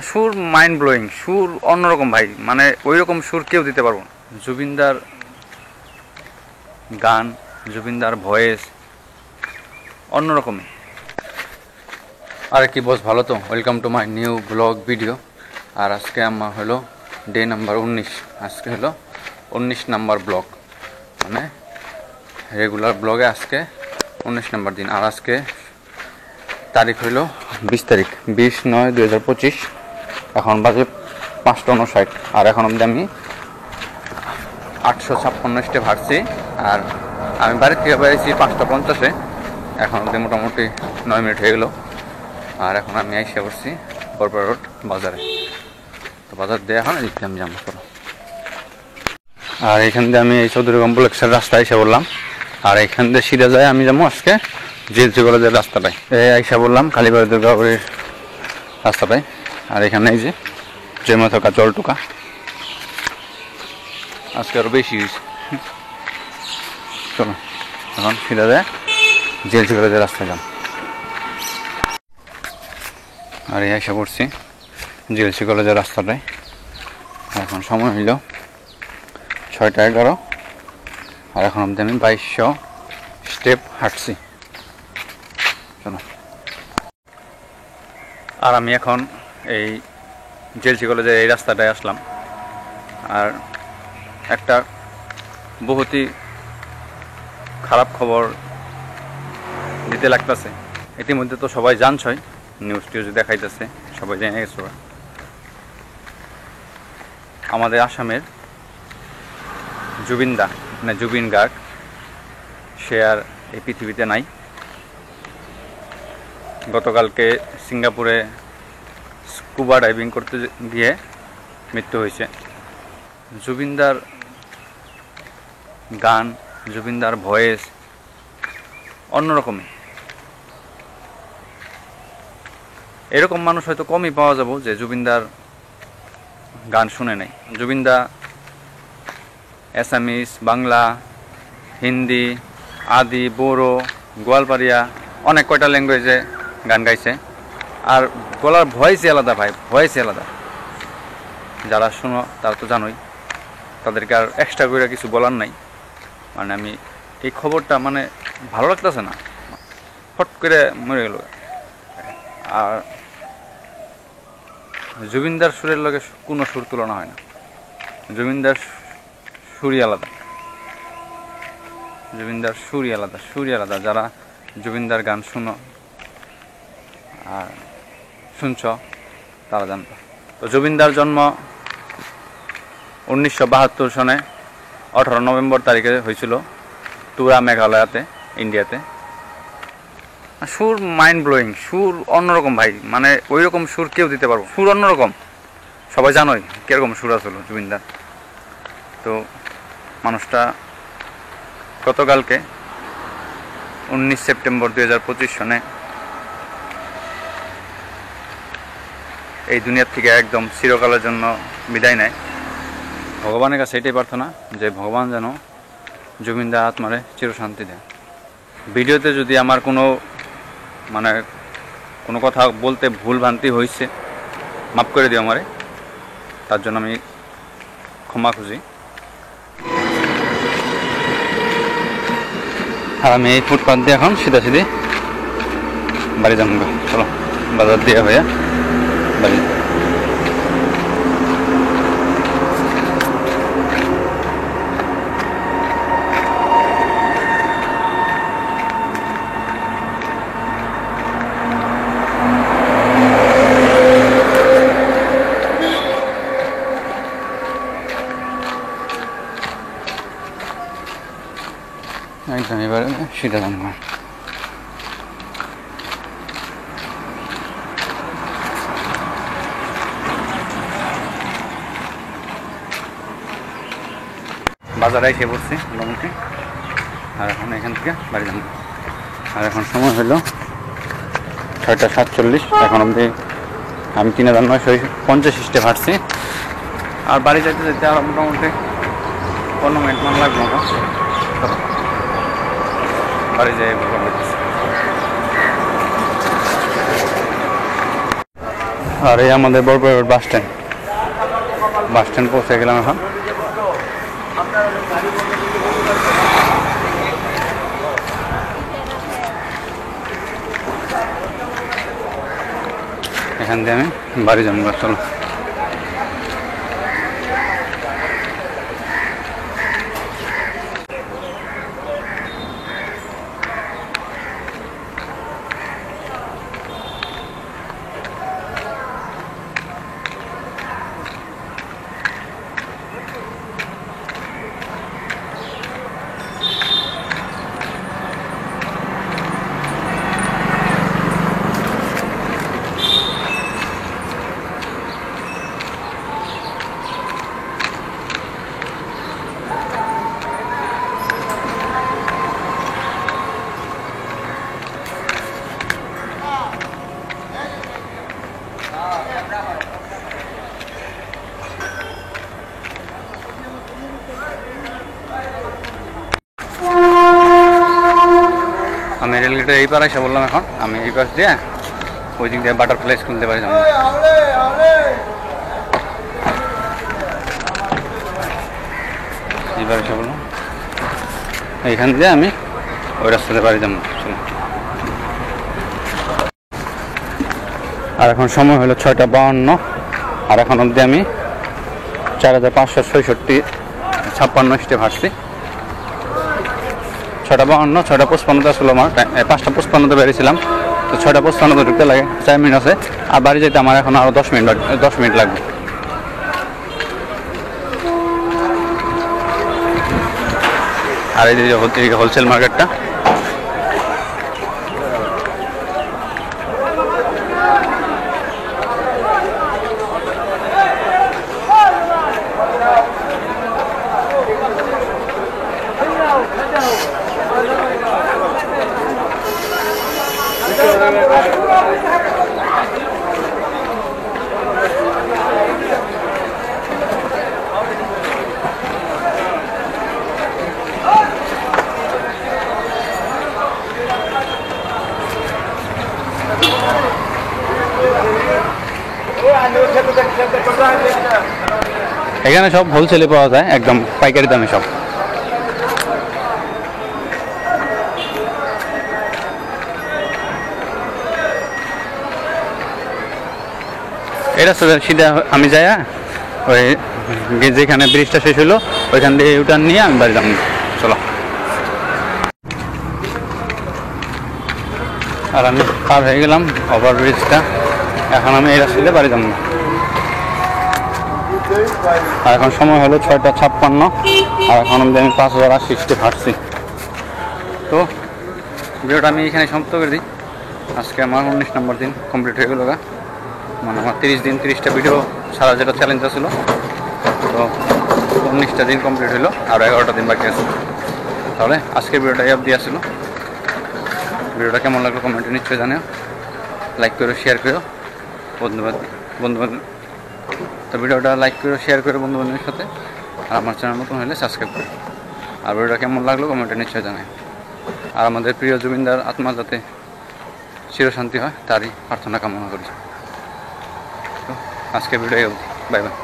সুর mind blowing, সুর অন্যরকম ভাই, মানে ওই রকম সুর কেউ দিতে পারবো না। জুবিনদার গান, জুবিনদার ভয়েস অন্যরকমই। আরে কি বস, ভালো তো? Welcome to my new blog video. আর আজকে আমার হলো ডে নাম্বার 19। আজকে হলো 19 নাম্বার ব্লগ, মানে রেগুলার ব্লগে আজকে 19 নাম্বার দিন। আর আজকে তারিখ হইল 20 তারিখ, 20/9/2025। এখন বাজে 5:59। আর এখন অবধি আমি 856 স্টেপ হাঁটছি। আর আমি বাড়ির থেকে বেরিয়েছি 5:50-এ। এখন অবধি মোটামুটি 9 মিনিট হয়ে গেলো। আর এখন আমি এসে পড়ছি বরপাড়া রোড বাজারে। তো বাজার দিয়ে এখন এদিকে আমি যাবো চলো। আর এখান দিয়ে আমি এই চৌধুরী কমপ্লেক্সের রাস্তায় এসে বললাম। আর এখান দিয়ে সিধা যায় আমি যাবো আজকে জিএলসি কলেজের রাস্তাটায়। এই আইসা বললাম কালীবাড়ি দুর্গাপুরের রাস্তাটায়। আর এখানে এই যে জমে থাকা জলটুকা আজকে আরও বেশি হয়েছে। চলো এখন সিধা যায় জিএলসি কলেজের রাস্তায় যাম। আর এই আইসা পড়ছি জিএলসি কলেজের রাস্তাটায়। এখন সময় হইল 6:11। আর এখন অবধি আমি 2200 স্টেপ হাঁটছি। চলো। আর আমি এখন এই জিএলসি কলেজের এই রাস্তাটায় আসলাম। আর একটা বহুতই খারাপ খবর দিতে লাগতেছে। ইতিমধ্যে তো সবাই জানছই, নিউজ টিউজ দেখাইতেছে, সবাই জেনে গেছে। আমাদের আসামের জুবিনদা, মানে জুবিন গার্গ, সে আর এই পৃথিবীতে নাই। গতকালকে সিঙ্গাপুরে স্কুবা ডাইভিং করতে গিয়ে মৃত্যু হয়েছে। জুবিনদার গান, জুবিনদার ভয়েস অন্যরকমই। এরকম মানুষ হয়তো কমই পাওয়া যাব যে জুবিনদার গান শুনে নাই। জুবিনদা অ্যাসামিস, বাংলা, হিন্দি, আদি, বোরো, গোয়ালপাড়িয়া, অনেক কয়টা ল্যাঙ্গুয়েজে গান গাইছে। আর গলার ভয়েসই আলাদা ভাই, ভয়েসই আলাদা। যারা শুনো তারা তো জানোই, তাদেরকে আর এক্সট্রা করে কিছু বলার নাই। মানে আমি এই খবরটা মানে ভালো লাগতেছে না, ফট করে মরে গেল। আর জুবিনদার সুরের লগে কোনো সুর তুলনা হয় না। জুবিনদার সুরই আলাদা, জুবিনদার সুরই আলাদা, সুরই আলাদা। যারা জুবিনদার গান শুনো আর শুনছ তারা জানতো। তো জুবিনদার জন্ম 1972 সনে 18 নভেম্বর তারিখে হয়েছিল তুরা, মেঘালয়াতে, ইন্ডিয়াতে। সুর মাইন্ড ব্লোয়িং, সুর অন্যরকম ভাই, মানে ওই রকম সুর কেউ দিতে পারবো। সুর অন্যরকম, সবাই জানোই কীরকম সুর আসলো জুবিনদার। তো মানুষটা গতকালকে 19 সেপ্টেম্বর 2025 সনে এই দুনিয়ার থেকে একদম চিরকালের জন্য বিদায় নেয়। ভগবানের কাছে এটাই প্রার্থনা যে ভগবান যেন জুবিনদার আত্মারে চিরশান্তি দেয়। ভিডিওতে যদি আমার কোনো কথা বলতে ভুল ভ্রান্তি হয়েছে, মাফ করে দিও আমারে, তার জন্য আমি ক্ষমা খুঁজি। আর আমি এই ফুটপাথ দিয়ে এখন সিধা বাড়ি যাবো। চলো, বাজার দিয়ে হয়ে বাড়ি। একদম এবারে সিধা যাবো। বাজারে এসে পড়ছি মোটামুটি। আর এখন এখান থেকে বাড়ি যাবো। আর এখন সময় হলো 6:47। এখন অবধি আমি 3950 স্টেপ হাঁটছি। আর বাড়ি যাইতে যেতে আর মোটামুটি 15 মিনিট মান লাগবে মতো। বাড়ি যাই আর এই আমাদের বড় বাস স্ট্যান্ড পৌঁছে গেলাম এখন। এখান দিয়ে আমি বাড়ি যাবো, চলো। আমি রেলগেটের এই পাড়ে এসে বললাম, এখন আমি এই পাশ দিয়ে ওই দিক দিয়ে বাটারফ্লাই স্কুল দিতে পারি যাবো। এইবার এসে বললাম এইখান দিয়ে আমি ওই রাস্তাতে বাড়ি যাবো। আর এখন সময় হলো 6:52, আর এখন অবধি আমি 4566 স্টেপ হাঁটছি। 6:52, 6:55 আসলো আমার, 5:55 বেরিয়েছিলাম, তো 6:55 ঢুকতে লাগে 4 মিনিট আছে। আর বাড়ি যেতে আমার এখন আরও 10 মিনিট লাগবে। আর এই যে হোলসেল মার্কেটটা, এখানে সব হোলসেলে পাওয়া যায়, একদম পাইকারি দামে সব। এটা সিধা আমি যাই, ওই যেখানে ব্রিজটা শেষ হলো ওইখান দিয়ে ইউটার্ন নিয়ে আমি বাড়ি যাবো, চলো। আর আমি পার হয়ে গেলাম ওভারব্রিজটা, এখন আমি এই রাস্তা দিয়ে বাড়ি যাবো। আর এখন সময় হলো 6:56, আর এখন আমি 5080 স্টেপ হাঁটছি। তো ভিডিওটা আমি এখানে সমাপ্ত করে দিই। আজকে আমার 19 নম্বর দিন কমপ্লিট হয়ে গেল, মানে আমার 30 দিন 30টা ভিডিও ছাড়া যেটা চ্যালেঞ্জ ছিল, তো 19টা দিন কমপ্লিট হলো, আর 11টা দিন বাকি আছে। তাহলে আজকের ভিডিওটা এই অবধি আসলো। ভিডিওটা কেমন লাগলো কমেন্টে নিশ্চয়ই জানিও, লাইক করো, শেয়ার করো বন্ধুবান্ধব। তো ভিডিওটা লাইক করো, শেয়ার করো বন্ধুবান্ধবের সাথে, আর আমার চ্যানেল নতুন হলে সাবস্ক্রাইব করো। আর ভিডিওটা কেমন লাগলো কমেন্টে নিশ্চয়ই জানাই। আর আমাদের প্রিয় জুবিনদার আত্মা যাতে চিরশান্তি হয় তারই প্রার্থনা কামনা করি। তো আজকের ভিডিও বাই বাই।